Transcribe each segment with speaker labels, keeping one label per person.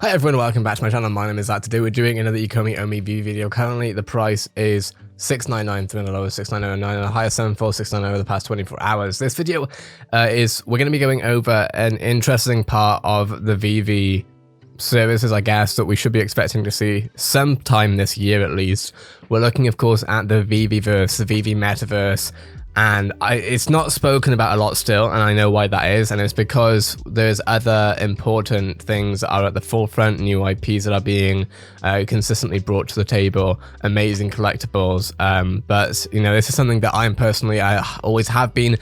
Speaker 1: Hi everyone, welcome back to my channel. My name is Zach. Today we're doing another ECOMI VeVe video. Currently the price is $6.993 and the lowest $6.909 and the highest $7.4690 over the past 24 hours. This video we're going to be going over an interesting part of the VeVe services, I guess, that we should be expecting to see sometime this year at least. We're looking, of course, at the VeVeVerse, the VeVe Metaverse. And it's not spoken about a lot still, and I know why that is, and it's because there's other important things that are at the forefront, new IPs that are being consistently brought to the table, amazing collectibles, but, you know, this is something that I always have been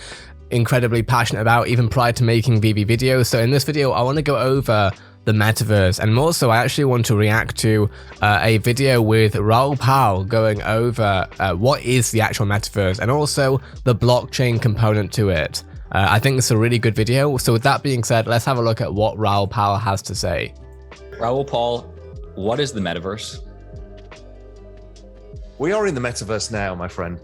Speaker 1: incredibly passionate about, even prior to making VeVe videos. So in this video, I want to go over the metaverse, and more so I actually want to react to a video with Raoul going over what is the actual metaverse and also the blockchain component to it. I think it's a really good video. So with that being said, let's have a look at what Raoul has to say.
Speaker 2: Raoul, what is the metaverse?
Speaker 3: We are in the metaverse now, my friend.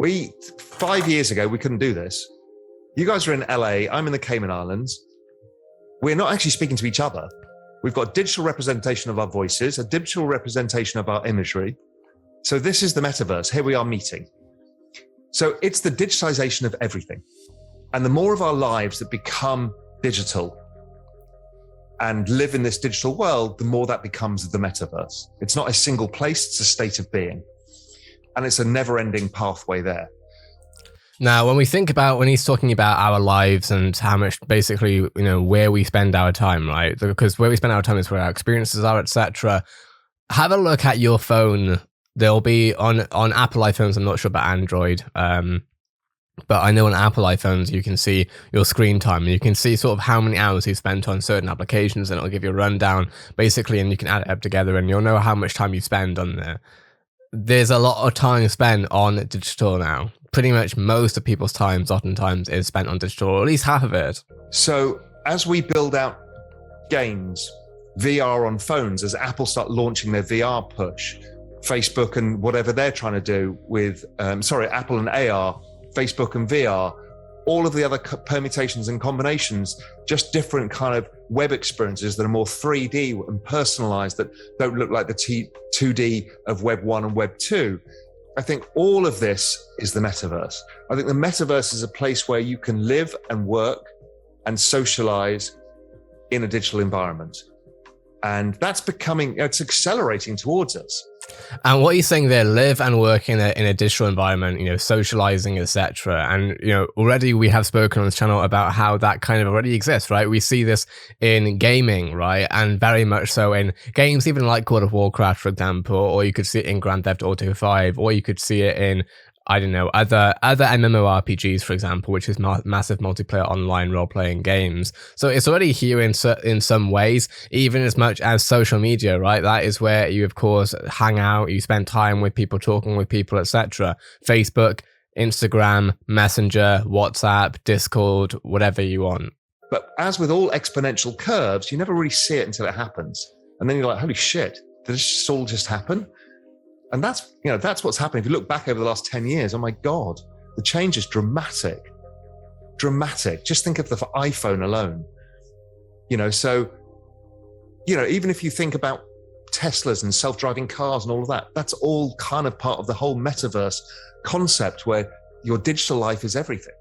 Speaker 3: 5 years ago, we couldn't do this. You guys are in LA, I'm in the Cayman Islands. We're not actually speaking to each other. We've got digital representation of our voices, a digital representation of our imagery. So this is the metaverse. Here we are meeting. So it's the digitization of everything. And the more of our lives that become digital and live in this digital world, the more that becomes the metaverse. It's not a single place, it's a state of being. And it's a never-ending pathway there.
Speaker 1: Now, when he's talking about our lives and how much, basically, you know, where we spend our time, right? Because where we spend our time is where our experiences are, etc. Have a look at your phone. They'll be on Apple iPhones. I'm not sure about Android, but I know on Apple iPhones you can see your screen time. You can see sort of how many hours you spent on certain applications, and it'll give you a rundown, basically, and you can add it up together, and you'll know how much time you spend on there. There's a lot of time spent on digital now. Pretty much most of people's times, oftentimes, is spent on digital, or at least half of it.
Speaker 3: So as we build out games, VR on phones, as Apple start launching their VR push, Facebook and whatever they're trying to do with, Apple and AR, Facebook and VR, all of the other permutations and combinations, just different kind of web experiences that are more 3D and personalized, that don't look like the 2D of Web 1 and Web 2. I think all of this is the metaverse. I think the metaverse is a place where you can live and work and socialize in a digital environment. And that's it's accelerating towards us.
Speaker 1: And what you're saying there, live and work in a digital environment, you know, socializing, etc. And, you know, already we have spoken on this channel about how that kind of already exists, right? We see this in gaming, right? And very much so in games, even like World of Warcraft, for example, or you could see it in Grand Theft Auto 5, or you could see it in, I don't know, other MMORPGs, for example, which is massive multiplayer online role-playing games. So it's already here in some ways, even as much as social media, right? That is where you, of course, hang out, you spend time with people, talking with people, etc. Facebook, Instagram, Messenger, WhatsApp, Discord, whatever you want.
Speaker 3: But as with all exponential curves, you never really see it until it happens. And then you're like, holy shit, did this all just happen? And that's what's happening. If you look back over the last 10 years, oh my God, the change is dramatic. Dramatic. Just think of the iPhone alone. So, even if you think about Teslas and self-driving cars and all of that, that's all kind of part of the whole metaverse concept where your digital life is everything.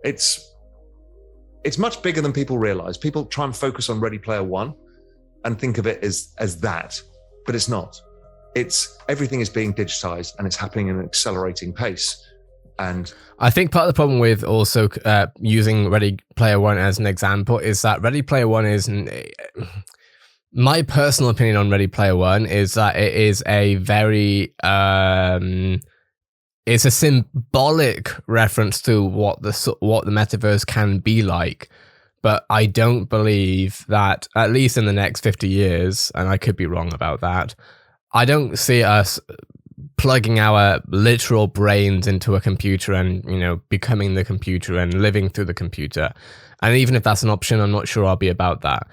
Speaker 3: It's much bigger than people realize. People try and focus on Ready Player One and think of it as that, but it's not. Everything is being digitized and it's happening at an accelerating pace. And
Speaker 1: I think part of the problem with also using Ready Player One as an example is that Ready Player One is, my personal opinion on Ready Player One is that it is a very, it's a symbolic reference to what the metaverse can be like. But I don't believe that, at least in the next 50 years, and I could be wrong about that, I don't see us plugging our literal brains into a computer and, you know, becoming the computer and living through the computer. And even if that's an option, I'm not sure I'll be about that.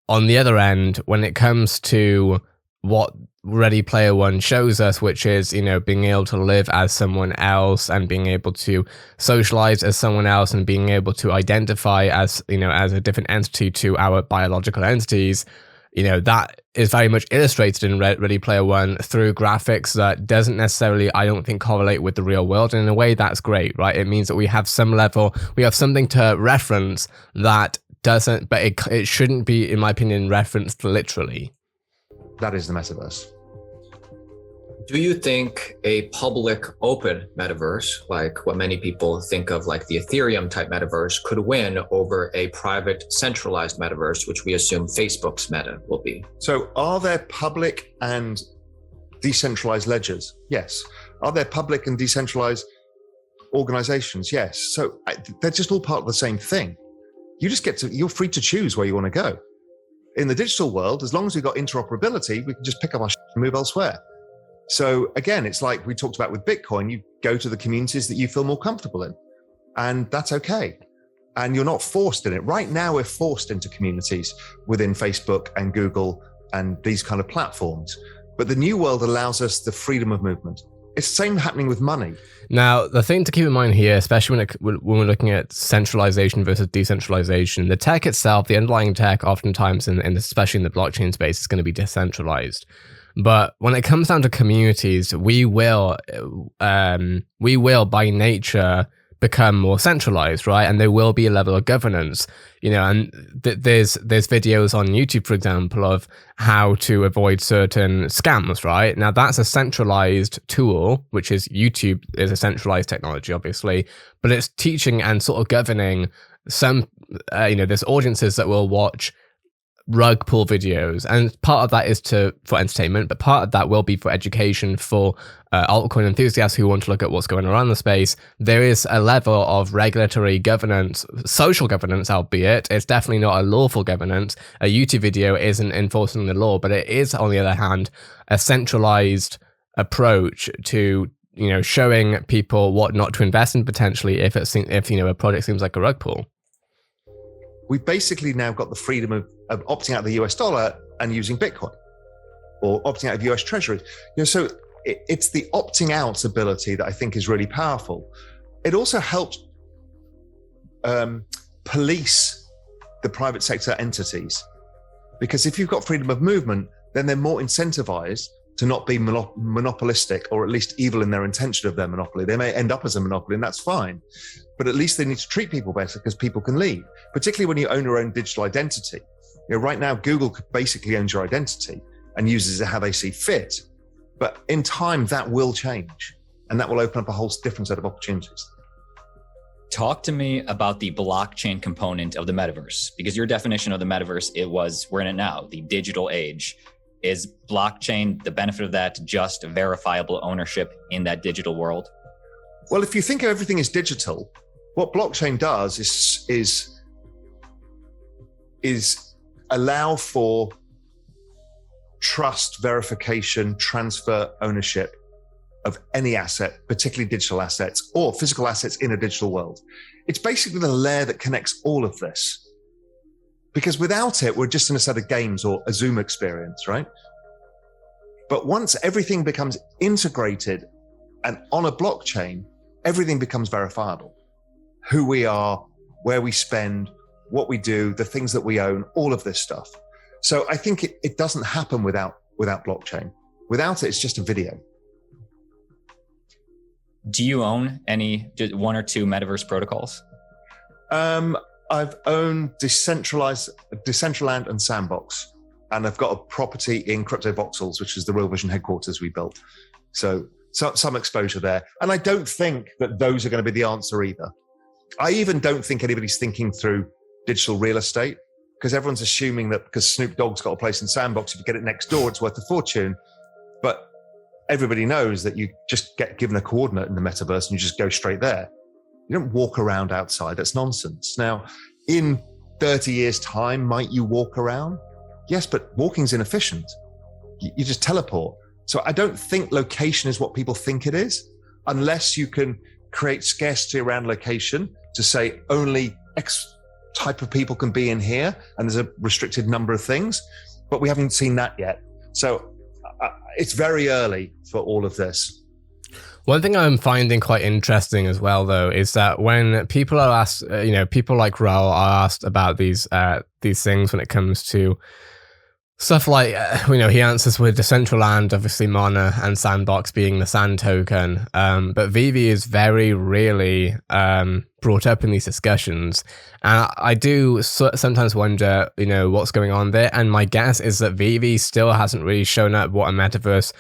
Speaker 1: On the other end, when it comes to what Ready Player One shows us, which is, you know, being able to live as someone else and being able to socialize as someone else and being able to identify as, you know, as a different entity to our biological entities, you know, that is very much illustrated in Ready Player One through graphics that doesn't necessarily, I don't think, correlate with the real world. And in a way, that's great, right? It means that we have some level, we have something to reference that doesn't, but it shouldn't be, in my opinion, referenced literally.
Speaker 3: That is the metaverse.
Speaker 4: Do you think a public open metaverse, like what many people think of like the Ethereum type metaverse, could win over a private centralized metaverse, which we assume Facebook's meta will be?
Speaker 3: So are there public and decentralized ledgers? Yes. Are there public and decentralized organizations? Yes. So they're just all part of the same thing. You just you're free to choose where you want to go. In the digital world, as long as we've got interoperability, we can just pick up our shit and move elsewhere. So again, it's like we talked about with Bitcoin, you go to the communities that you feel more comfortable in, and that's okay. And you're not forced in it. Right now, we're forced into communities within Facebook and Google and these kind of platforms. But the new world allows us the freedom of movement. It's the same happening with money.
Speaker 1: Now, the thing to keep in mind here, especially when we're looking at centralization versus decentralization, the tech itself, the underlying tech, oftentimes, especially in the blockchain space, is going to be decentralized. But when it comes down to communities, we will by nature become more centralized, right? And there will be a level of governance, you know, and there's videos on YouTube, for example, of how to avoid certain scams, right? Now that's a centralized tool, which is YouTube is a centralized technology, obviously, but it's teaching and sort of governing some, you know, there's audiences that will watch rug pull videos, and part of that is for entertainment, but part of that will be for education for altcoin enthusiasts who want to look at what's going on around the space. There is a level of regulatory governance, social governance, albeit it's definitely not a lawful governance. A YouTube video isn't enforcing the law, but it is, on the other hand, a centralized approach to, you know, showing people what not to invest in potentially if you know, a project seems like a rug pull.
Speaker 3: We've basically now got the freedom of opting out of the US dollar and using Bitcoin, or opting out of US treasuries. You know, so it's the opting out ability that I think is really powerful. It also helps police the private sector entities, because if you've got freedom of movement, then they're more incentivized to not be monopolistic, or at least evil in their intention of their monopoly. They may end up as a monopoly, and that's fine. But at least they need to treat people better, because people can leave, particularly when you own your own digital identity. You know, right now, Google basically owns your identity and uses it how they see fit. But in time, that will change, and that will open up a whole different set of opportunities.
Speaker 2: Talk to me about the blockchain component of the metaverse, because your definition of the metaverse, we're in it now, the digital age. Is blockchain, the benefit of that, just verifiable ownership in that digital world?
Speaker 3: Well, if you think of everything as digital, what blockchain does is allow for trust, verification, transfer, ownership of any asset, particularly digital assets or physical assets in a digital world. It's basically the layer that connects all of this. Because without it, we're just in a set of games or a Zoom experience, right? But once everything becomes integrated and on a blockchain, everything becomes verifiable. Who we are, where we spend, what we do, the things that we own, all of this stuff. So I think it doesn't happen without blockchain. Without it, it's just a video.
Speaker 2: Do you own just one or two metaverse protocols?
Speaker 3: I've owned Decentraland and Sandbox, and I've got a property in Crypto Voxels, which is the Real Vision headquarters we built. So some exposure there. And I don't think that those are going to be the answer either. I even don't think anybody's thinking through digital real estate, because everyone's assuming that because Snoop Dogg's got a place in Sandbox, if you get it next door, it's worth a fortune. But everybody knows that you just get given a coordinate in the metaverse and you just go straight there. You don't walk around outside. That's nonsense. Now, in 30 years' time, might you walk around? Yes, but walking's inefficient. You just teleport. So I don't think location is what people think it is, unless you can create scarcity around location to say only X type of people can be in here, and there's a restricted number of things. But we haven't seen that yet. So it's very early for all of this.
Speaker 1: One thing I'm finding quite interesting as well, though, is that when people are asked, you know, people like Raoul are asked about these things when it comes to Stuff like, he answers with Decentraland, obviously Mana, and Sandbox being the sand token. But VeVe is very rarely brought up in these discussions. And I do sometimes wonder, what's going on there. And my guess is that VeVe still hasn't really shown up what a metaverse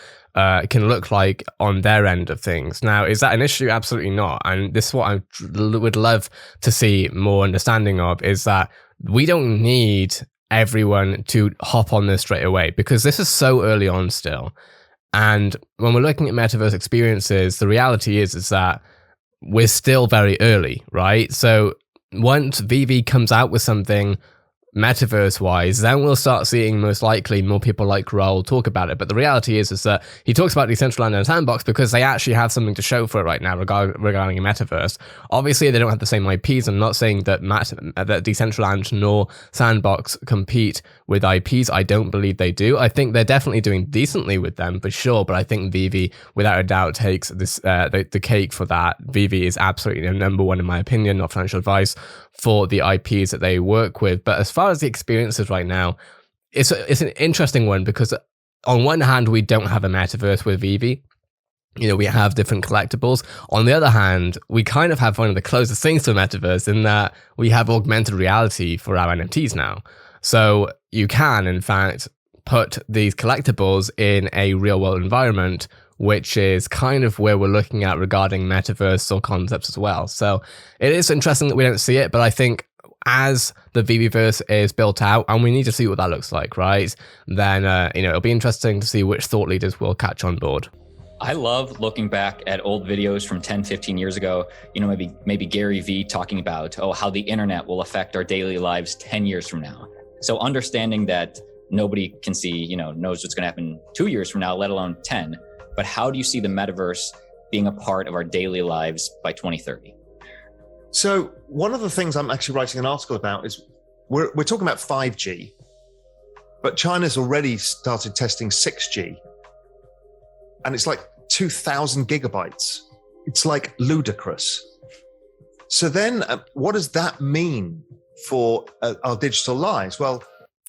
Speaker 1: can look like on their end of things. Now, is that an issue? Absolutely not. And this is what I would love to see more understanding of, is that we don't need everyone to hop on this straight away, because this is so early on still. And when we're looking at metaverse experiences, the reality is that we're still very early, right? So once VeVe comes out with something metaverse wise, then we'll start seeing most likely more people like Raoul talk about it. But the reality is that he talks about Decentraland and Sandbox because they actually have something to show for it right now regarding a metaverse. Obviously, they don't have the same IPs. I'm not saying that that Decentraland nor Sandbox compete with IPs. I don't believe they do. I think they're definitely doing decently with them for sure. But I think VeVe, without a doubt, takes this the cake for that. VeVe is absolutely number one in my opinion, not financial advice, for the IPs that they work with. But as far as the experiences right now, it's an interesting one, because on one hand, we don't have a metaverse with VeVe. We have different collectibles. On the other hand, we kind of have one of the closest things to a metaverse in that we have augmented reality for our NFTs now. So you can, in fact, put these collectibles in a real world environment, which is kind of where we're looking at regarding metaverse or concepts as well. So it is interesting that we don't see it, but I think as the VeVeverse is built out, and we need to see what that looks like, right? Then, it'll be interesting to see which thought leaders will catch on board.
Speaker 2: I love looking back at old videos from 10, 15 years ago, maybe Gary Vee talking about, how the internet will affect our daily lives 10 years from now. So understanding that nobody can see, knows what's going to happen 2 years from now, let alone 10. But how do you see the metaverse being a part of our daily lives by 2030?
Speaker 3: So one of the things I'm actually writing an article about is we're talking about 5G, but China's already started testing 6G. And it's like 2,000 gigabytes. It's like ludicrous. So then what does that mean for our digital lives? Well,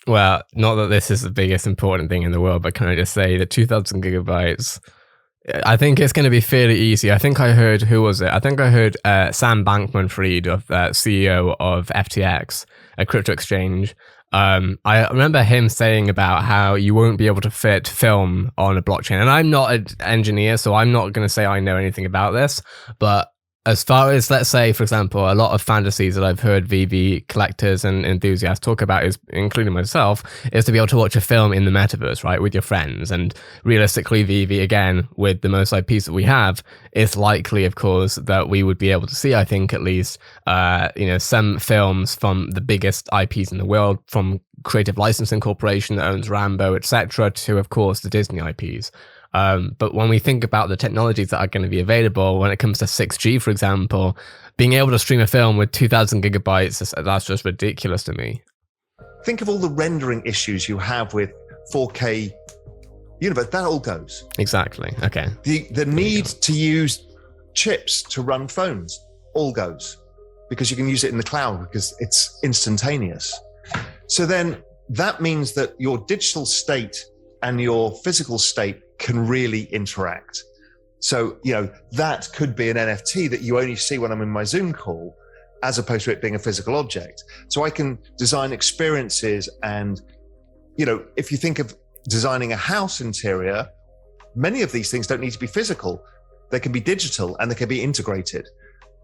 Speaker 1: not that this is the biggest important thing in the world, but can I just say that 2,000 gigabytes, I think it's going to be fairly easy. I think I heard, who was it? I think I heard Sam Bankman-Fried, CEO of FTX, a crypto exchange. I remember him saying about how you won't be able to fit film on a blockchain. And I'm not an engineer, so I'm not going to say I know anything about this. But as far as, let's say, for example, a lot of fantasies that I've heard VeVe collectors and enthusiasts talk about, is, including myself, is to be able to watch a film in the metaverse, right, with your friends. And realistically, VeVe, again, with the most IPs that we have, it's likely, of course, that we would be able to see, I think, at least, some films from the biggest IPs in the world, from Creative Licensing Corporation that owns Rambo, etc., to, of course, the Disney IPs. But when we think about the technologies that are going to be available, when it comes to 6G, for example, being able to stream a film with 2,000 gigabytes, that's just ridiculous to me.
Speaker 3: Think of all the rendering issues you have with 4K universe. That all goes.
Speaker 1: Exactly. Okay.
Speaker 3: The need to use chips to run phones all goes, because you can use it in the cloud because it's instantaneous. So then that means that your digital state and your physical state can really interact. So, that could be an NFT that you only see when I'm in my Zoom call, as opposed to it being a physical object. So I can design experiences, and, if you think of designing a house interior, many of these things don't need to be physical. They can be digital and they can be integrated.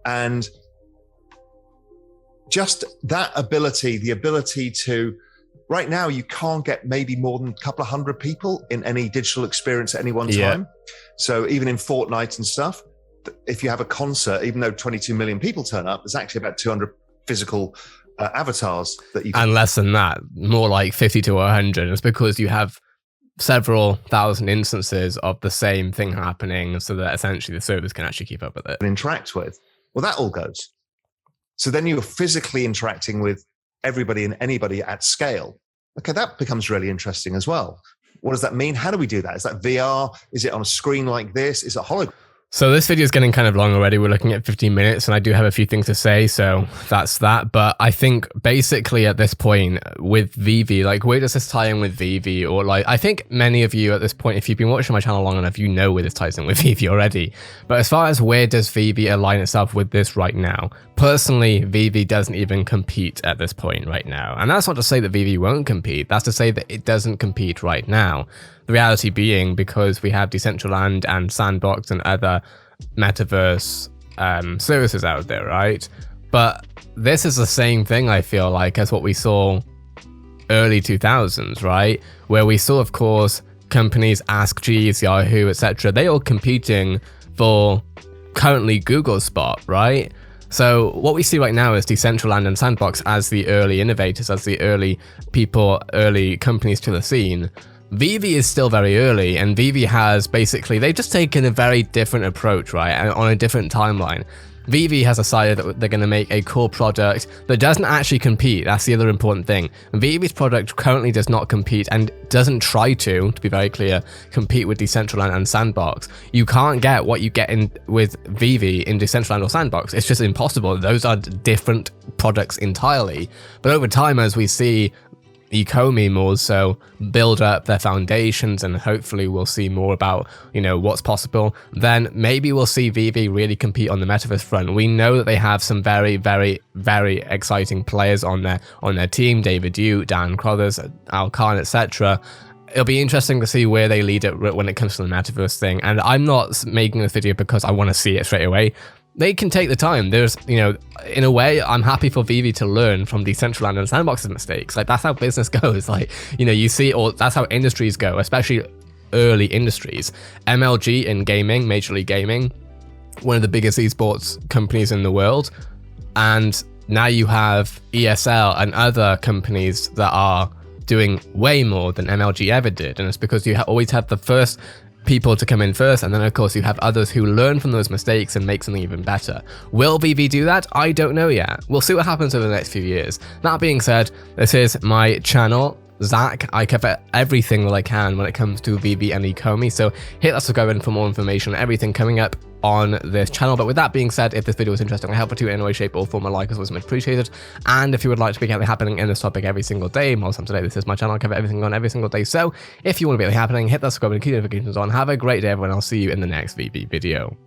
Speaker 3: And just that ability, the ability to, right now, you can't get maybe more than a couple of hundred people in any digital experience at any one time. So even in Fortnite and stuff, if you have a concert, even though 22 million people turn up, there's actually about 200 physical avatars that you can...
Speaker 1: And less than that, more like 50 to 100. It's because you have several thousand instances of the same thing happening, so that essentially the servers can actually keep up with it.
Speaker 3: And interact with. Well, that all goes. So then you're physically interacting with everybody and anybody at scale. Okay, that becomes really interesting as well. What does that mean? How do we do that? Is that VR? Is it on a screen like this? Is it hologram?
Speaker 1: So this video is getting kind of long already. We're looking at 15 minutes and I do have a few things to say, so that's that. But I think basically at this point with VeVe, like where does this tie in with VeVe? Or like, I think many of you at this point, if you've been watching my channel long enough, you know where this ties in with VeVe already. But as far as where does VeVe align itself with this right now? Personally, VeVe doesn't even compete at this point right now. And that's not to say that VeVe won't compete. That's to say that it doesn't compete right now. The reality being because we have Decentraland and Sandbox and other metaverse services out there, right? But this is the same thing, I feel like, as what we saw early 2000s, right? Where we saw, of course, companies Ask Jeeves, Yahoo, etc. They all competing for currently Google's spot, right? So what we see right now is Decentraland and Sandbox as the early innovators, as the early people, early companies to the scene. VeVe is still very early, and VeVe has basically, they've just taken a very different approach, right, and on a different timeline. VeVe has decided that they're going to make a core product that doesn't actually compete. That's the other important thing. VeVe's product currently does not compete and doesn't try to be very clear, compete with Decentraland and Sandbox. You can't get what you get in with VeVe in Decentraland or Sandbox. It's just impossible. Those are different products entirely. But over time, as we see ECOMI more so build up their foundations, and hopefully we'll see more about, you know, what's possible, then maybe we'll see VeVe really compete on the metaverse front. We know that they have some very, very, very exciting players on their team: David Yu, Dan Crothers, Al Khan, etc. It'll be interesting to see where they lead it when it comes to the metaverse thing. And I'm not making this video because I want to see it straight away. They can take the time. There's, you know, in a way, I'm happy for VeVe to learn from Decentraland and Sandbox's mistakes. Like, that's how business goes. Like, you know, you see, or that's how industries go, especially early industries. MLG in gaming, Major League Gaming, one of the biggest esports companies in the world. And now you have ESL and other companies that are doing way more than MLG ever did. And it's because you always have the first people to come in first, and then of course you have others who learn from those mistakes and make something even better. Will VeVe do that? I don't know yet. We'll see what happens over the next few years. That being said, this is my channel, Zach. I cover everything that I can when it comes to VeVe and ECOMI, so hit that subscribe button for more information on everything coming up on this channel. But with that being said, if this video was interesting or helpful to you in any way, shape or form, a like is always much appreciated. And if you would like to be happening in this topic every single day, most times today, this is my channel, I cover everything on every single day. So if you want to be happening, hit that subscribe button, keep notifications on. Have a great day, everyone. I'll see you in the next VeVe video.